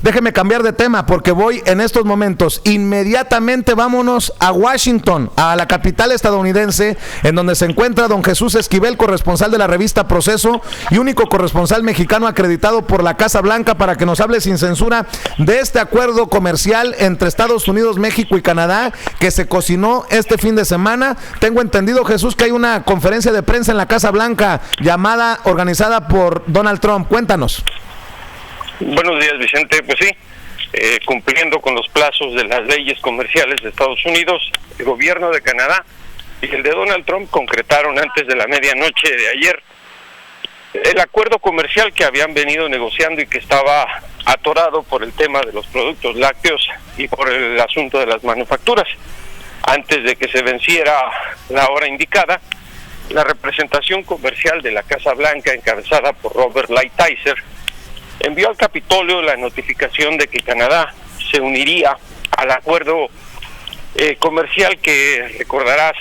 déjeme cambiar de tema porque voy en estos momentos. Inmediatamente vámonos a Washington, a la capital estadounidense, en donde se encuentra don Jesús Esquivel, corresponsal de la revista Proceso y único corresponsal mexicano acreditado por la Casa Blanca, para que nos hable sin censura de este acuerdo comercial entre Estados Unidos, México y Canadá que se cocinó este fin de semana. Tengo entendido, Jesús, que hay una conferencia de prensa en la Casa Blanca organizada por Donald Trump. Cuéntanos. Buenos días, Vicente. Pues sí, cumpliendo con los plazos de las leyes comerciales de Estados Unidos, el gobierno de Canadá y el de Donald Trump concretaron antes de la medianoche de ayer el acuerdo comercial que habían venido negociando y que estaba atorado por el tema de los productos lácteos y por el asunto de las manufacturas. Antes de que se venciera la hora indicada, la representación comercial de la Casa Blanca, encabezada por Robert Lighthizer, envió al Capitolio la notificación de que Canadá se uniría al acuerdo comercial que, recordarás,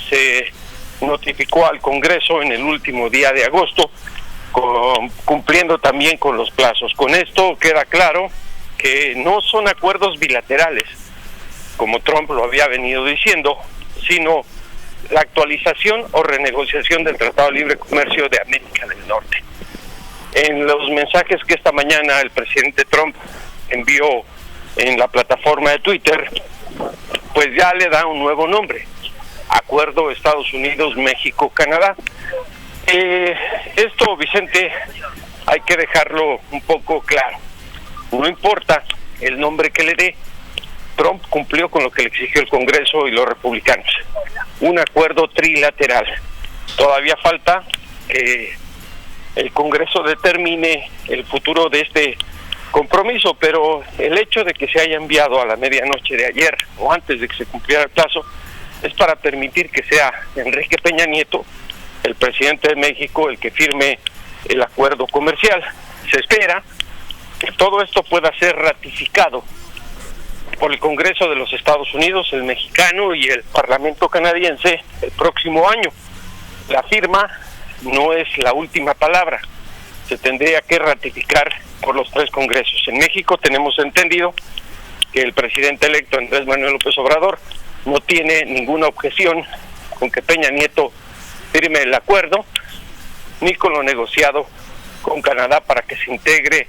se notificó al Congreso en el último día de agosto, cumpliendo también con los plazos. Con esto queda claro que no son acuerdos bilaterales, como Trump lo había venido diciendo, sino la actualización o renegociación del Tratado de Libre Comercio de América del Norte. En los mensajes que esta mañana el presidente Trump envió en la plataforma de Twitter, pues ya le da un nuevo nombre: Acuerdo Estados Unidos-México-Canadá. Esto, Vicente, hay que dejarlo un poco claro. No importa el nombre que le dé, Trump cumplió con lo que le exigió el Congreso y los republicanos: un acuerdo trilateral. Todavía falta que el Congreso determine el futuro de este compromiso, pero el hecho de que se haya enviado a la medianoche de ayer o antes de que se cumpliera el plazo es para permitir que sea Enrique Peña Nieto, el presidente de México, el que firme el acuerdo comercial. Se espera que todo esto pueda ser ratificado por el Congreso de los Estados Unidos, el mexicano y el Parlamento canadiense el próximo año. La firma no es la última palabra, se tendría que ratificar por los tres congresos. En México tenemos entendido que el presidente electo Andrés Manuel López Obrador no tiene ninguna objeción con que Peña Nieto firme el acuerdo, ni con lo negociado con Canadá para que se integre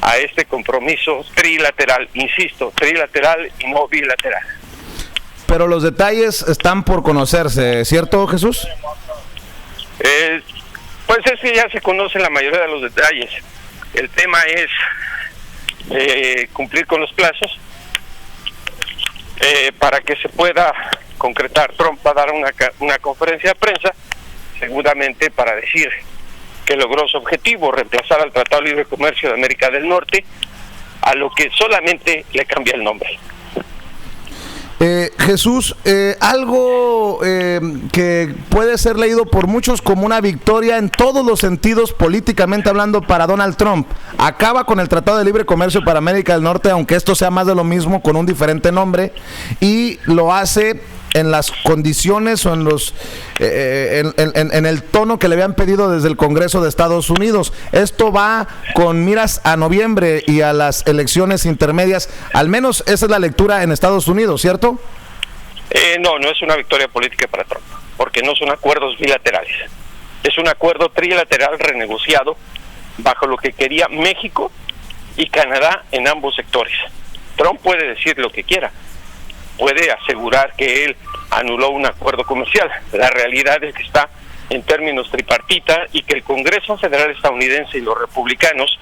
a este compromiso trilateral, insisto, trilateral y no bilateral. Pero los detalles están por conocerse, ¿cierto, Jesús? Pues es que ya se conocen la mayoría de los detalles. El tema es cumplir con los plazos para que se pueda concretar. Trump va a dar una conferencia de prensa, seguramente para decir que logró su objetivo: reemplazar al Tratado de Libre Comercio de América del Norte, a lo que solamente le cambia el nombre. Jesús, algo que puede ser leído por muchos como una victoria en todos los sentidos políticamente hablando para Donald Trump. Acaba con el Tratado de Libre Comercio para América del Norte, aunque esto sea más de lo mismo con un diferente nombre, y lo hace en las condiciones o en los en el tono que le habían pedido desde el Congreso de Estados Unidos. Esto va con miras a noviembre y a las elecciones intermedias. Al menos esa es la lectura en Estados Unidos, ¿cierto? No es una victoria política para Trump, porque no son acuerdos bilaterales. Es un acuerdo trilateral renegociado bajo lo que quería México y Canadá en ambos sectores. Trump puede decir lo que quiera, puede asegurar que él anuló un acuerdo comercial. La realidad es que está en términos tripartita y que el Congreso Federal estadounidense y los republicanos,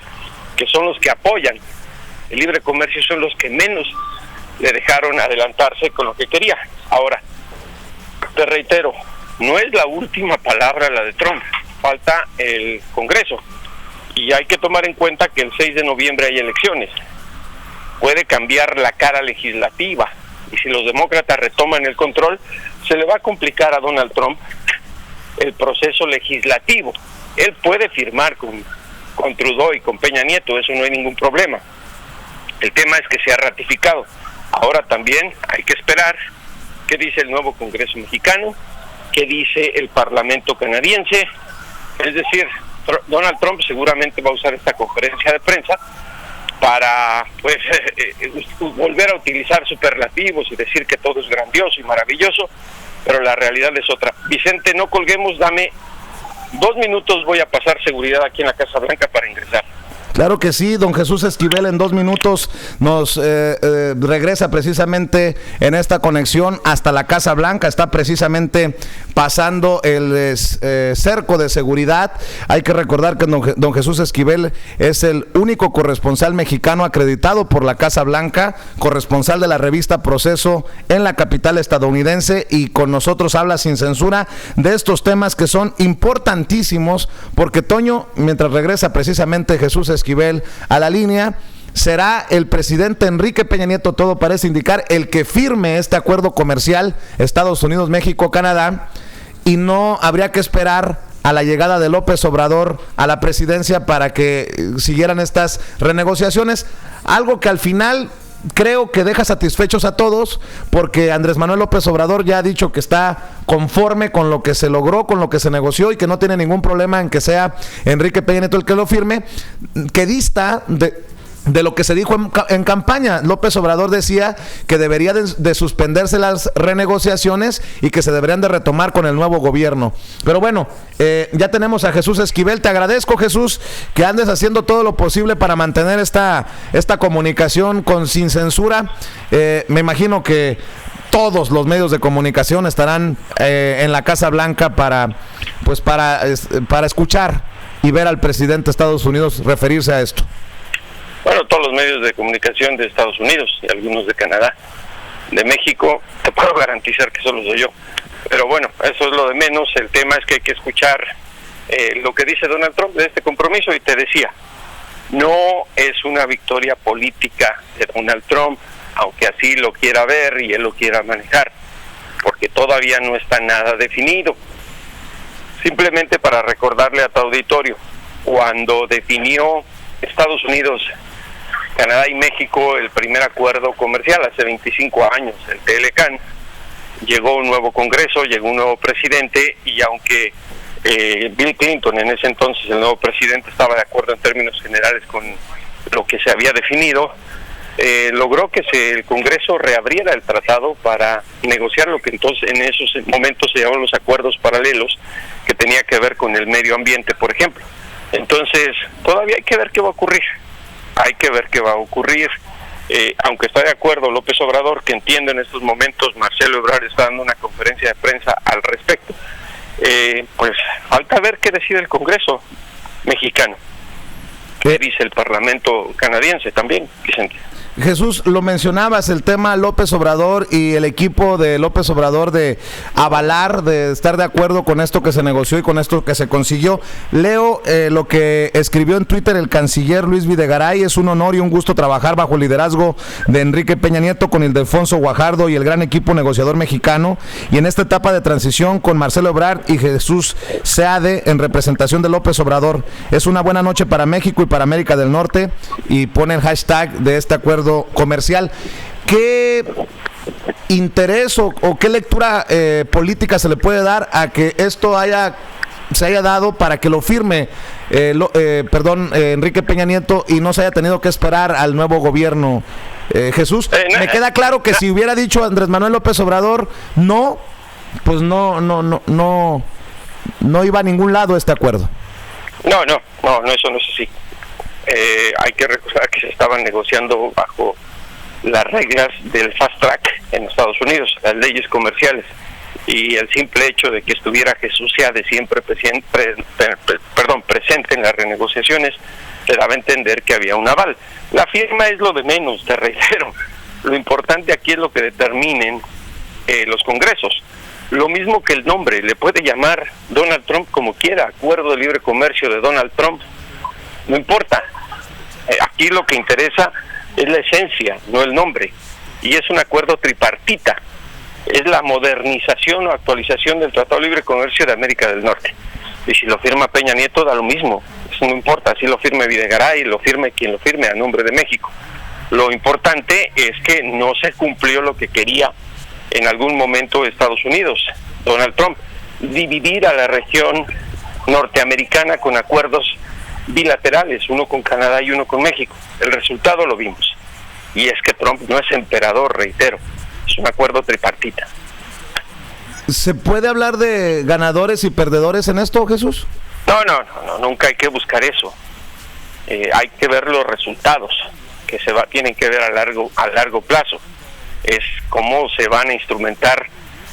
que son los que apoyan el libre comercio, son los que menos le dejaron adelantarse con lo que quería. Ahora, te reitero, no es la última palabra la de Trump, falta el Congreso, y hay que tomar en cuenta que el 6 de noviembre hay elecciones. Puede cambiar la cara legislativa, y si los demócratas retoman el control, se le va a complicar a Donald Trump el proceso legislativo. Él puede firmar con Trudeau y con Peña Nieto, eso no hay ningún problema. El tema es que sea ratificado. Ahora también hay que esperar qué dice el nuevo Congreso mexicano, qué dice el Parlamento canadiense. Es decir, Donald Trump seguramente va a usar esta conferencia de prensa para pues volver a utilizar superlativos y decir que todo es grandioso y maravilloso, pero la realidad es otra. Vicente, no colguemos, dame 2 minutos, voy a pasar seguridad aquí en la Casa Blanca para ingresar. Claro que sí, don Jesús Esquivel en 2 minutos nos regresa precisamente en esta conexión hasta la Casa Blanca. Está precisamente pasando el cerco de seguridad. Hay que recordar que don Jesús Esquivel es el único corresponsal mexicano acreditado por la Casa Blanca, corresponsal de la revista Proceso en la capital estadounidense, y con nosotros habla sin censura de estos temas que son importantísimos, porque Toño, mientras regresa precisamente Jesús Esquivel a la línea, será el presidente Enrique Peña Nieto, todo parece indicar, el que firme este acuerdo comercial Estados Unidos, México, Canadá, y no habría que esperar a la llegada de López Obrador a la presidencia para que siguieran estas renegociaciones, algo que al final creo que deja satisfechos a todos, porque Andrés Manuel López Obrador ya ha dicho que está conforme con lo que se logró, con lo que se negoció, y que no tiene ningún problema en que sea Enrique Peña Nieto el que lo firme, que dista de lo que se dijo en campaña. López Obrador decía que debería de suspenderse las renegociaciones y que se deberían de retomar con el nuevo gobierno. Pero bueno, ya tenemos a Jesús Esquivel. Te agradezco, Jesús, que andes haciendo todo lo posible para mantener esta comunicación sin censura. Me imagino que todos los medios de comunicación estarán en la Casa Blanca para escuchar y ver al presidente de Estados Unidos referirse a esto. Bueno, todos los medios de comunicación de Estados Unidos y algunos de Canadá. De México, te puedo garantizar que solo soy yo. Pero bueno, eso es lo de menos. El tema es que hay que escuchar lo que dice Donald Trump de este compromiso. Y te decía, no es una victoria política de Donald Trump, aunque así lo quiera ver y él lo quiera manejar, porque todavía no está nada definido. Simplemente para recordarle a tu auditorio, cuando definió Estados Unidos, Canadá y México el primer acuerdo comercial hace 25 años, el TLCAN, llegó un nuevo Congreso, llegó un nuevo presidente, y aunque Bill Clinton, en ese entonces el nuevo presidente, estaba de acuerdo en términos generales con lo que se había definido, logró que el Congreso reabriera el tratado para negociar lo que entonces en esos momentos se llamaban los acuerdos paralelos, que tenía que ver con el medio ambiente, por ejemplo. Entonces, todavía hay que ver qué va a ocurrir. Aunque está de acuerdo López Obrador, que entiendo en estos momentos Marcelo Ebrard está dando una conferencia de prensa al respecto, pues falta ver qué decide el Congreso mexicano, qué dice el Parlamento canadiense también, Vicente. Jesús, lo mencionabas, el tema López Obrador y el equipo de López Obrador de avalar, de estar de acuerdo con esto que se negoció y con esto que se consiguió. Leo lo que escribió en Twitter el canciller Luis Videgaray: es un honor y un gusto trabajar bajo el liderazgo de Enrique Peña Nieto, con Ildefonso Guajardo y el gran equipo negociador mexicano, y en esta etapa de transición con Marcelo Ebrard y Jesús Seade en representación de López Obrador. Es una buena noche para México y para América del Norte, y pone el hashtag de este acuerdo comercial. ¿Qué interés o qué lectura política se le puede dar a que esto se haya dado para que lo firme Enrique Peña Nieto y no se haya tenido que esperar al nuevo gobierno? Jesús, me queda claro que si hubiera dicho Andrés Manuel López Obrador no, pues no iba a ningún lado este acuerdo. No, eso no es así. Hay que recordar que se estaban negociando bajo las reglas del fast track en Estados Unidos, las leyes comerciales, y el simple hecho de que estuviera Jesús Seade siempre presente en las renegociaciones te daba a entender que había un aval. La firma es lo de menos, te reitero. Lo importante aquí es lo que determinen los congresos. Lo mismo que el nombre, le puede llamar Donald Trump como quiera, Acuerdo de Libre Comercio de Donald Trump, no importa. Aquí lo que interesa es la esencia, no el nombre, y es un acuerdo tripartita, es la modernización o actualización del Tratado de Libre Comercio de América del Norte, y si lo firma Peña Nieto da lo mismo, eso no importa, si lo firme Videgaray, lo firme quien lo firme a nombre de México. Lo importante es que no se cumplió lo que quería en algún momento Estados Unidos, Donald Trump, dividir a la región norteamericana con acuerdos bilaterales, uno con Canadá y uno con México. El resultado lo vimos. Y es que Trump no es emperador, reitero, es un acuerdo tripartita. ¿Se puede hablar de ganadores y perdedores en esto, Jesús? No, nunca hay que buscar eso. Hay que ver los resultados que tienen que ver a largo plazo. Es cómo se van a instrumentar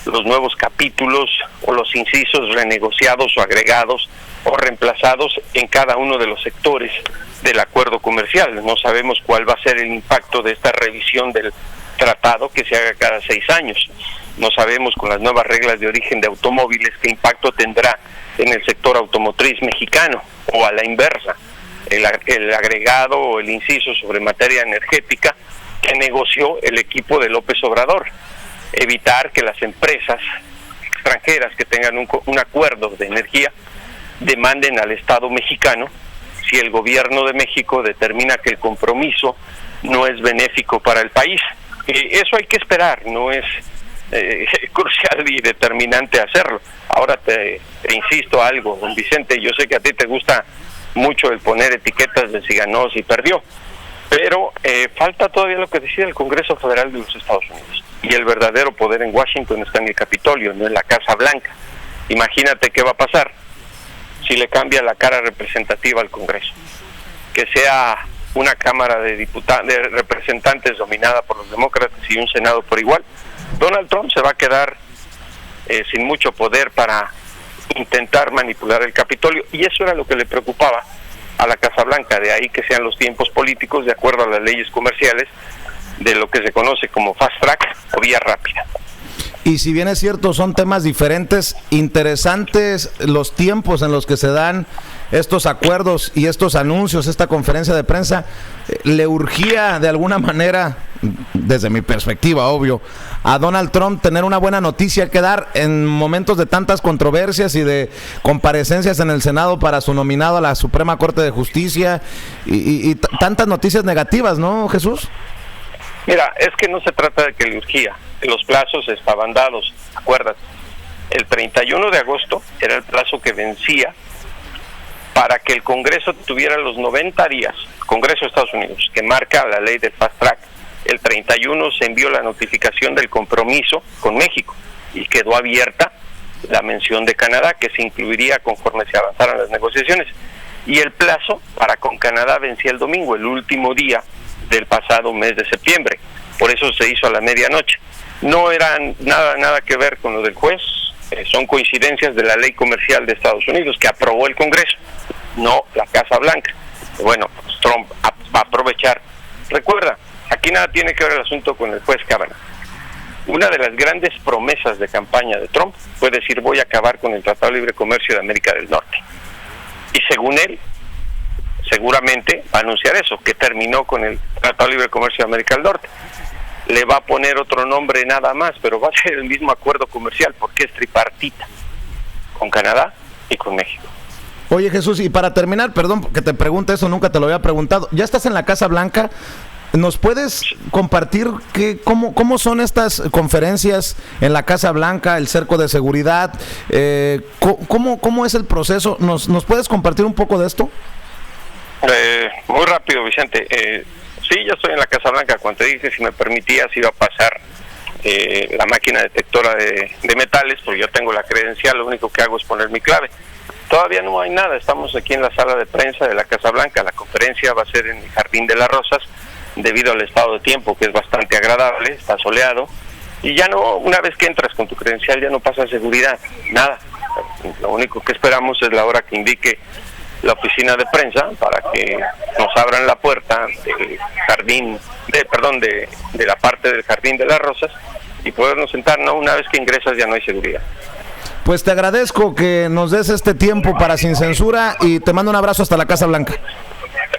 los nuevos capítulos o los incisos renegociados o agregados o reemplazados en cada uno de los sectores del acuerdo comercial. No sabemos cuál va a ser el impacto de esta revisión del tratado que se haga cada 6 años. No sabemos con las nuevas reglas de origen de automóviles qué impacto tendrá en el sector automotriz mexicano, o a la inversa, el agregado o el inciso sobre materia energética que negoció el equipo de López Obrador. Evitar que las empresas extranjeras que tengan un acuerdo de energía demanden al Estado mexicano si el gobierno de México determina que el compromiso no es benéfico para el país. Eso hay que esperar, no es crucial y determinante hacerlo. Ahora te insisto algo, don Vicente, yo sé que a ti te gusta mucho el poner etiquetas de si ganó, si perdió, pero falta todavía lo que decide el Congreso Federal de los Estados Unidos, y el verdadero poder en Washington está en el Capitolio, no en la Casa Blanca. Imagínate qué va a pasar si le cambia la cara representativa al Congreso, que sea una Cámara de Representantes dominada por los demócratas y un Senado por igual. Donald Trump se va a quedar sin mucho poder para intentar manipular el Capitolio, y eso era lo que le preocupaba a la Casa Blanca. De ahí que sean los tiempos políticos de acuerdo a las leyes comerciales de lo que se conoce como fast track o vía rápida. Y si bien es cierto, son temas diferentes, interesantes los tiempos en los que se dan estos acuerdos y estos anuncios, esta conferencia de prensa. Le urgía de alguna manera, desde mi perspectiva, obvio, a Donald Trump tener una buena noticia que dar en momentos de tantas controversias y de comparecencias en el Senado para su nominado a la Suprema Corte de Justicia y tantas noticias negativas, ¿no, Jesús? Mira, es que no se trata de que le urgía, los plazos estaban dados, acuérdate. El 31 de agosto era el plazo que vencía para que el Congreso tuviera los 90 días, Congreso de Estados Unidos, que marca la ley del fast track. El 31 se envió la notificación del compromiso con México y quedó abierta la mención de Canadá, que se incluiría conforme se avanzaran las negociaciones. Y el plazo para con Canadá vencía el domingo, el último día del pasado mes de septiembre. Por eso se hizo a la medianoche. No era nada que ver con lo del juez, son coincidencias de la ley comercial de Estados Unidos que aprobó el Congreso, no la Casa Blanca. Bueno, pues Trump va a aprovechar. Recuerda, aquí nada tiene que ver el asunto con el juez Kavanaugh. Una de las grandes promesas de campaña de Trump fue decir: voy a acabar con el Tratado de Libre Comercio de América del Norte. Y según él, seguramente va a anunciar eso, que terminó con el Tratado de Libre Comercio de América del Norte. Le va a poner otro nombre nada más, pero va a ser el mismo acuerdo comercial porque es tripartita, con Canadá y con México. Oye, Jesús, y para terminar, perdón que te pregunte eso, nunca te lo había preguntado. ¿Ya estás en la Casa Blanca? ¿Nos puedes compartir cómo son estas conferencias en la Casa Blanca, el cerco de seguridad? ¿Cómo es el proceso? ¿Nos puedes compartir un poco de esto? Muy rápido, Vicente. Sí, ya estoy en la Casa Blanca. Cuando te dije si me permitías iba a pasar la máquina detectora de metales, porque yo tengo la credencial, lo único que hago es poner mi clave. Todavía no hay nada, estamos aquí en la sala de prensa de la Casa Blanca. La conferencia va a ser en el Jardín de las Rosas, debido al estado de tiempo que es bastante agradable, está soleado, y ya no, una vez que entras con tu credencial ya no pasa seguridad, nada. Lo único que esperamos es la hora que indique la oficina de prensa para que nos abran la puerta del jardín, de la parte del Jardín de las Rosas y podernos sentar. No, una vez que ingresas ya no hay seguridad. Pues te agradezco que nos des este tiempo para Sin Censura y te mando un abrazo hasta la Casa Blanca.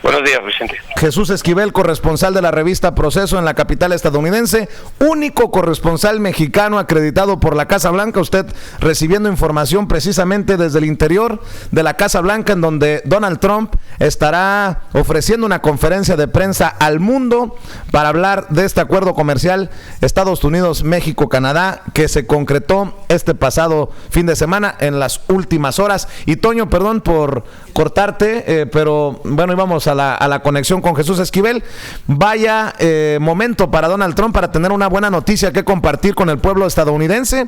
Buenos días, Vicente. Jesús Esquivel, corresponsal de la revista Proceso en la capital estadounidense, único corresponsal mexicano acreditado por la Casa Blanca, usted recibiendo información precisamente desde el interior de la Casa Blanca, en donde Donald Trump estará ofreciendo una conferencia de prensa al mundo para hablar de este acuerdo comercial Estados Unidos, México, Canadá, que se concretó este pasado fin de semana en las últimas horas. Y Toño, perdón por cortarte, pero bueno, íbamos a la conexión con Jesús Esquivel. Vaya momento para Donald Trump para tener una buena noticia que compartir con el pueblo estadounidense.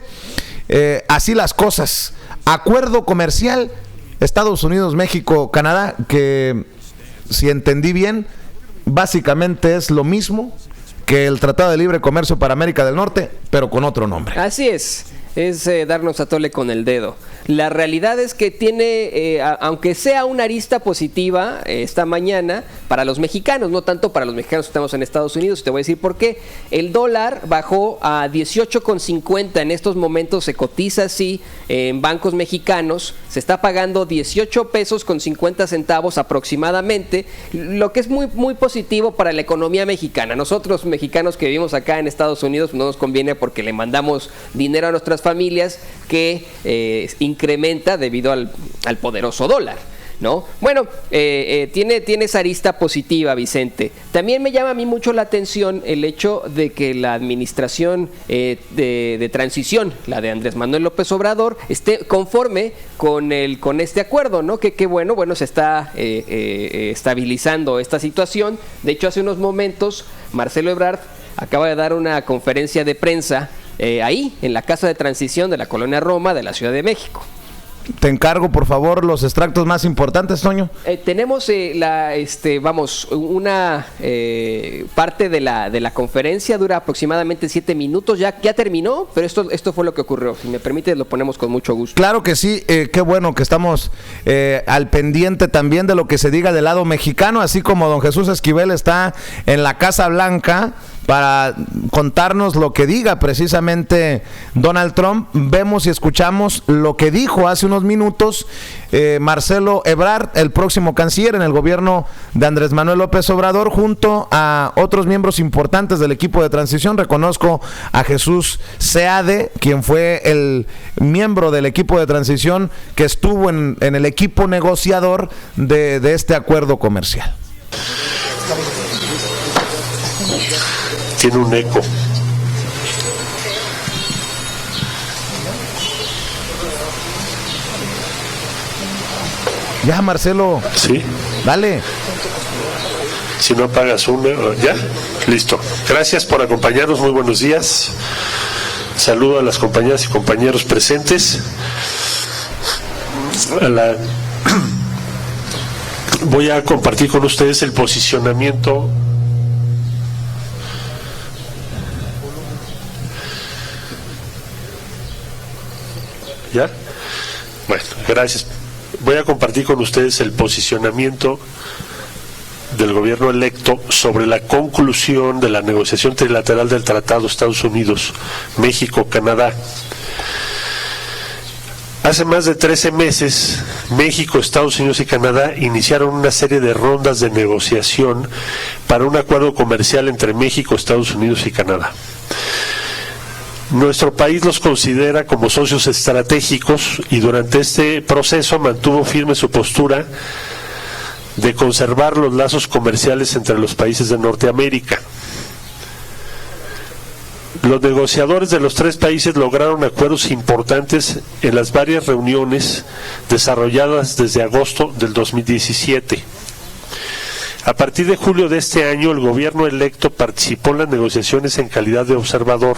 Así las cosas. Acuerdo comercial Estados Unidos, México, Canadá, que si entendí bien, básicamente es lo mismo que el Tratado de Libre Comercio para América del Norte, pero con otro nombre. Así es darnos a tole con el dedo. La realidad es que tiene, aunque sea una arista positiva esta mañana para los mexicanos, no tanto para los mexicanos que estamos en Estados Unidos, te voy a decir por qué. El dólar bajó a 18.50, en estos momentos se cotiza así en bancos mexicanos, se está pagando 18 pesos con 50 centavos aproximadamente, lo que es muy, muy positivo para la economía mexicana. Nosotros mexicanos que vivimos acá en Estados Unidos no nos conviene porque le mandamos dinero a nuestras familias que incrementa debido al poderoso dólar, ¿no? Bueno, tiene esa arista positiva, Vicente. También me llama a mí mucho la atención el hecho de que la administración de transición, la de Andrés Manuel López Obrador, esté conforme con este acuerdo, ¿no? Que bueno, se está estabilizando esta situación. De hecho, hace unos momentos, Marcelo Ebrard acaba de dar una conferencia de prensa ahí, en la Casa de Transición de la Colonia Roma de la Ciudad de México. Te encargo, por favor, los extractos más importantes, Toño. Tenemos una parte de la conferencia, dura aproximadamente 7 minutos, ya terminó, pero esto fue lo que ocurrió. Si me permite, lo ponemos con mucho gusto. Claro que sí, qué bueno que estamos al pendiente también de lo que se diga del lado mexicano, así como don Jesús Esquivel está en la Casa Blanca para contarnos lo que diga precisamente Donald Trump. Vemos y escuchamos lo que dijo hace unos minutos Marcelo Ebrard, el próximo canciller en el gobierno de Andrés Manuel López Obrador, junto a otros miembros importantes del equipo de transición. Reconozco a Jesús Seade, quien fue el miembro del equipo de transición que estuvo en el equipo negociador de este acuerdo comercial. Tiene un eco. Ya, Marcelo. Sí. Dale. Si no apagas una, ya. Listo. Gracias por acompañarnos. Muy buenos días. Saludo a las compañeras y compañeros presentes. Voy a compartir con ustedes el posicionamiento ¿ya? Bueno, gracias. Voy a compartir con ustedes el posicionamiento del gobierno electo sobre la conclusión de la negociación trilateral del Tratado Estados Unidos, México, Canadá. Hace más de 13 meses, México, Estados Unidos y Canadá iniciaron una serie de rondas de negociación para un acuerdo comercial entre México, Estados Unidos y Canadá. Nuestro país los considera como socios estratégicos y durante este proceso mantuvo firme su postura de conservar los lazos comerciales entre los países de Norteamérica. Los negociadores de los tres países lograron acuerdos importantes en las varias reuniones desarrolladas desde agosto del 2017. A partir de julio de este año, el gobierno electo participó en las negociaciones en calidad de observador.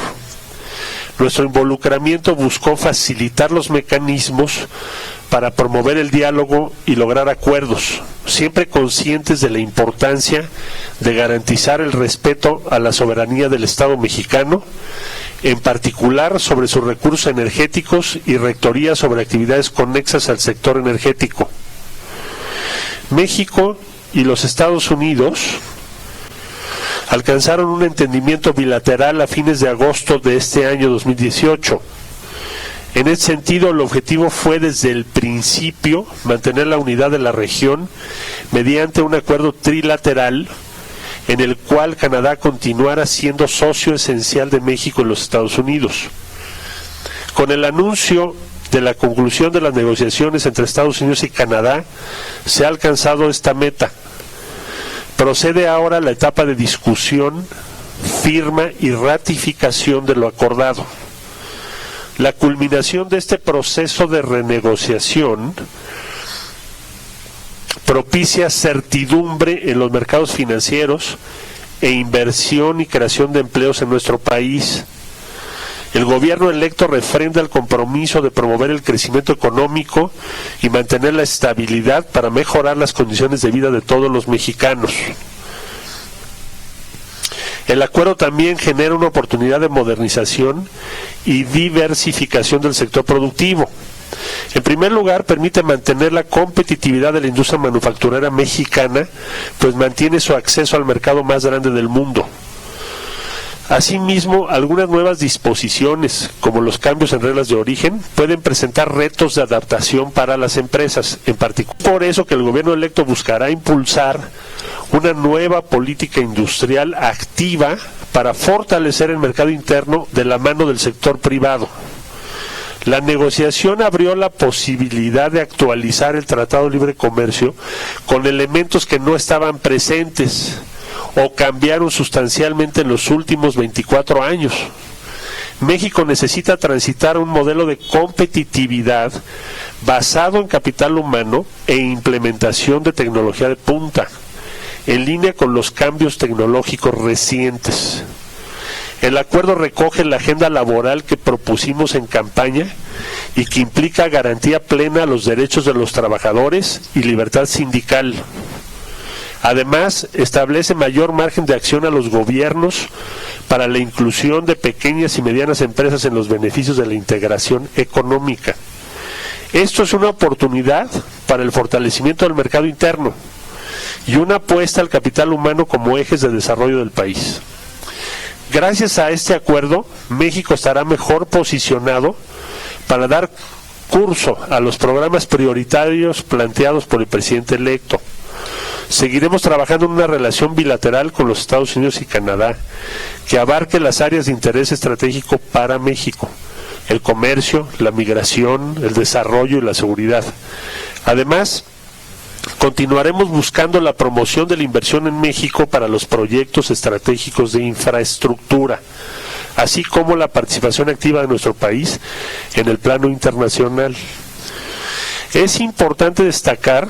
Nuestro involucramiento buscó facilitar los mecanismos para promover el diálogo y lograr acuerdos, siempre conscientes de la importancia de garantizar el respeto a la soberanía del Estado mexicano, en particular sobre sus recursos energéticos y rectoría sobre actividades conexas al sector energético. México y los Estados Unidos alcanzaron un entendimiento bilateral a fines de agosto de este año 2018. En ese sentido, el objetivo fue desde el principio mantener la unidad de la región mediante un acuerdo trilateral en el cual Canadá continuara siendo socio esencial de México en los Estados Unidos. Con el anuncio de la conclusión de las negociaciones entre Estados Unidos y Canadá, se ha alcanzado esta meta. Procede ahora la etapa de discusión, firma y ratificación de lo acordado. La culminación de este proceso de renegociación propicia certidumbre en los mercados financieros e inversión y creación de empleos en nuestro país. El gobierno electo refrenda el compromiso de promover el crecimiento económico y mantener la estabilidad para mejorar las condiciones de vida de todos los mexicanos. El acuerdo también genera una oportunidad de modernización y diversificación del sector productivo. En primer lugar, permite mantener la competitividad de la industria manufacturera mexicana, pues mantiene su acceso al mercado más grande del mundo. Asimismo, algunas nuevas disposiciones, como los cambios en reglas de origen, pueden presentar retos de adaptación para las empresas. En particular, por eso que el gobierno electo buscará impulsar una nueva política industrial activa para fortalecer el mercado interno de la mano del sector privado. La negociación abrió la posibilidad de actualizar el Tratado de Libre Comercio con elementos que no estaban presentes o cambiaron sustancialmente en los últimos 24 años. México necesita transitar a un modelo de competitividad basado en capital humano e implementación de tecnología de punta, en línea con los cambios tecnológicos recientes. El acuerdo recoge la agenda laboral que propusimos en campaña y que implica garantía plena a los derechos de los trabajadores y libertad sindical. Además, establece mayor margen de acción a los gobiernos para la inclusión de pequeñas y medianas empresas en los beneficios de la integración económica. Esto es una oportunidad para el fortalecimiento del mercado interno y una apuesta al capital humano como ejes de desarrollo del país. Gracias a este acuerdo, México estará mejor posicionado para dar curso a los programas prioritarios planteados por el presidente electo. Seguiremos trabajando en una relación bilateral con los Estados Unidos y Canadá que abarque las áreas de interés estratégico para México: el comercio, la migración, el desarrollo y la seguridad. Además, continuaremos buscando la promoción de la inversión en México para los proyectos estratégicos de infraestructura, así como la participación activa de nuestro país en el plano internacional. Es importante destacar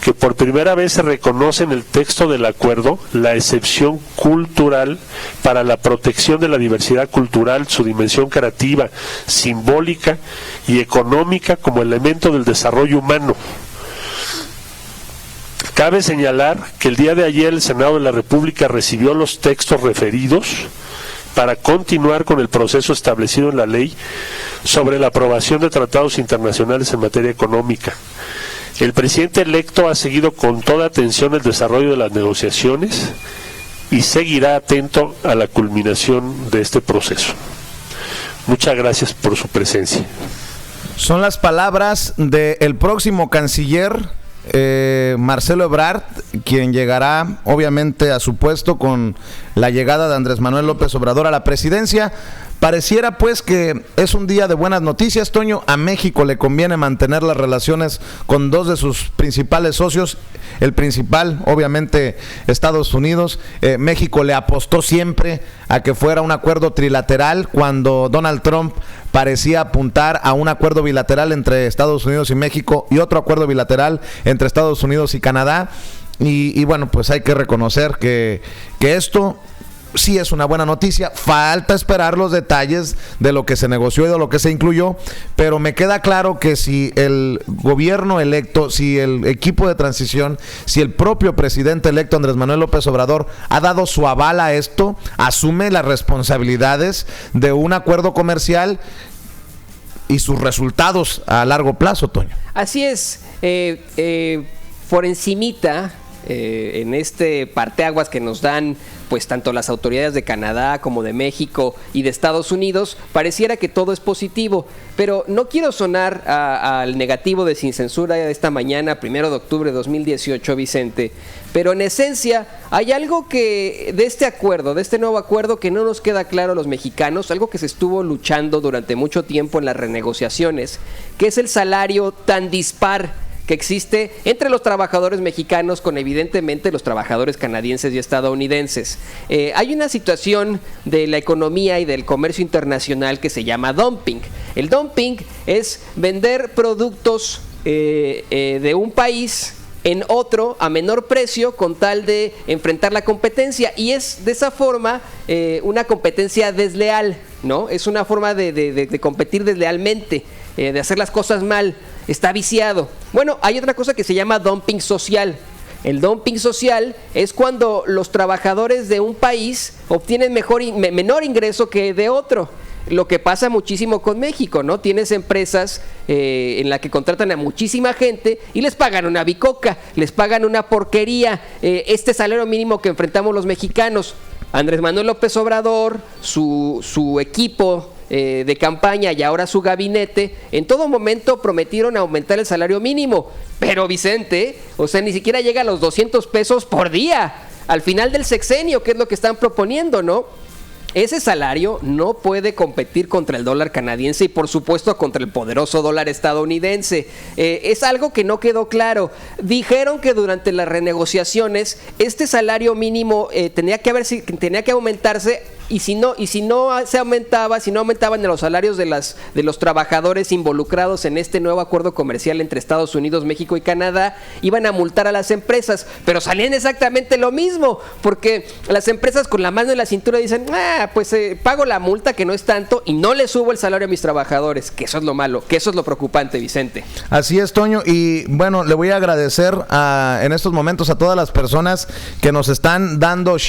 que por primera vez se reconoce en el texto del acuerdo la excepción cultural para la protección de la diversidad cultural, su dimensión creativa, simbólica y económica como elemento del desarrollo humano. Cabe señalar que el día de ayer el Senado de la República recibió los textos referidos para continuar con el proceso establecido en la ley sobre la aprobación de tratados internacionales en materia económica. El presidente electo ha seguido con toda atención el desarrollo de las negociaciones y seguirá atento a la culminación de este proceso. Muchas gracias por su presencia. Son las palabras del próximo canciller Marcelo Ebrard, quien llegará obviamente a su puesto con la llegada de Andrés Manuel López Obrador a la presidencia. Pareciera pues que es un día de buenas noticias, Toño. A México le conviene mantener las relaciones con dos de sus principales socios. El principal, obviamente, Estados Unidos. México le apostó siempre a que fuera un acuerdo trilateral cuando Donald Trump parecía apuntar a un acuerdo bilateral entre Estados Unidos y México y otro acuerdo bilateral entre Estados Unidos y Canadá. Y bueno, pues hay que reconocer que esto sí es una buena noticia. Falta esperar los detalles de lo que se negoció y de lo que se incluyó, pero me queda claro que si el gobierno electo, si el equipo de transición, si el propio presidente electo Andrés Manuel López Obrador ha dado su aval a esto, asume las responsabilidades de un acuerdo comercial y sus resultados a largo plazo, Toño. Así es, por encimita en este parteaguas que nos dan pues tanto las autoridades de Canadá como de México y de Estados Unidos, pareciera que todo es positivo, pero no quiero sonar al negativo de Sin Censura de esta mañana, 1 de octubre de 2018, Vicente, pero en esencia hay algo que de este acuerdo, de este nuevo acuerdo, que no nos queda claro a los mexicanos, algo que se estuvo luchando durante mucho tiempo en las renegociaciones, que es el salario tan dispar que existe entre los trabajadores mexicanos con evidentemente los trabajadores canadienses y estadounidenses. Hay una situación de la economía y del comercio internacional que se llama dumping. El dumping es vender productos de un país en otro a menor precio con tal de enfrentar la competencia, y es de esa forma una competencia desleal, ¿no? Es una forma de competir deslealmente, de hacer las cosas mal, está viciado. Bueno, hay otra cosa que se llama dumping social. El dumping social es cuando los trabajadores de un país obtienen menor ingreso que de otro. Lo que pasa muchísimo con México, ¿no? Tienes empresas en la que contratan a muchísima gente y les pagan una bicoca, les pagan una porquería. Este salario mínimo que enfrentamos los mexicanos, Andrés Manuel López Obrador, su equipo de campaña y ahora su gabinete, en todo momento prometieron aumentar el salario mínimo, pero Vicente, o sea, ni siquiera llega a los 200 pesos por día al final del sexenio, que es lo que están proponiendo, ¿no? Ese salario no puede competir contra el dólar canadiense y por supuesto contra el poderoso dólar estadounidense. Es algo que no quedó claro. Dijeron que durante las renegociaciones este salario mínimo tenía que aumentarse, y si no aumentaban los salarios de los trabajadores involucrados en este nuevo acuerdo comercial entre Estados Unidos, México y Canadá, iban a multar a las empresas, pero salían exactamente lo mismo, porque las empresas con la mano en la cintura dicen, pues pago la multa, que no es tanto, y no le subo el salario a mis trabajadores, que eso es lo malo, que eso es lo preocupante, Vicente. Así es, Toño, y bueno, le voy a agradecer en estos momentos a todas las personas que nos están dando share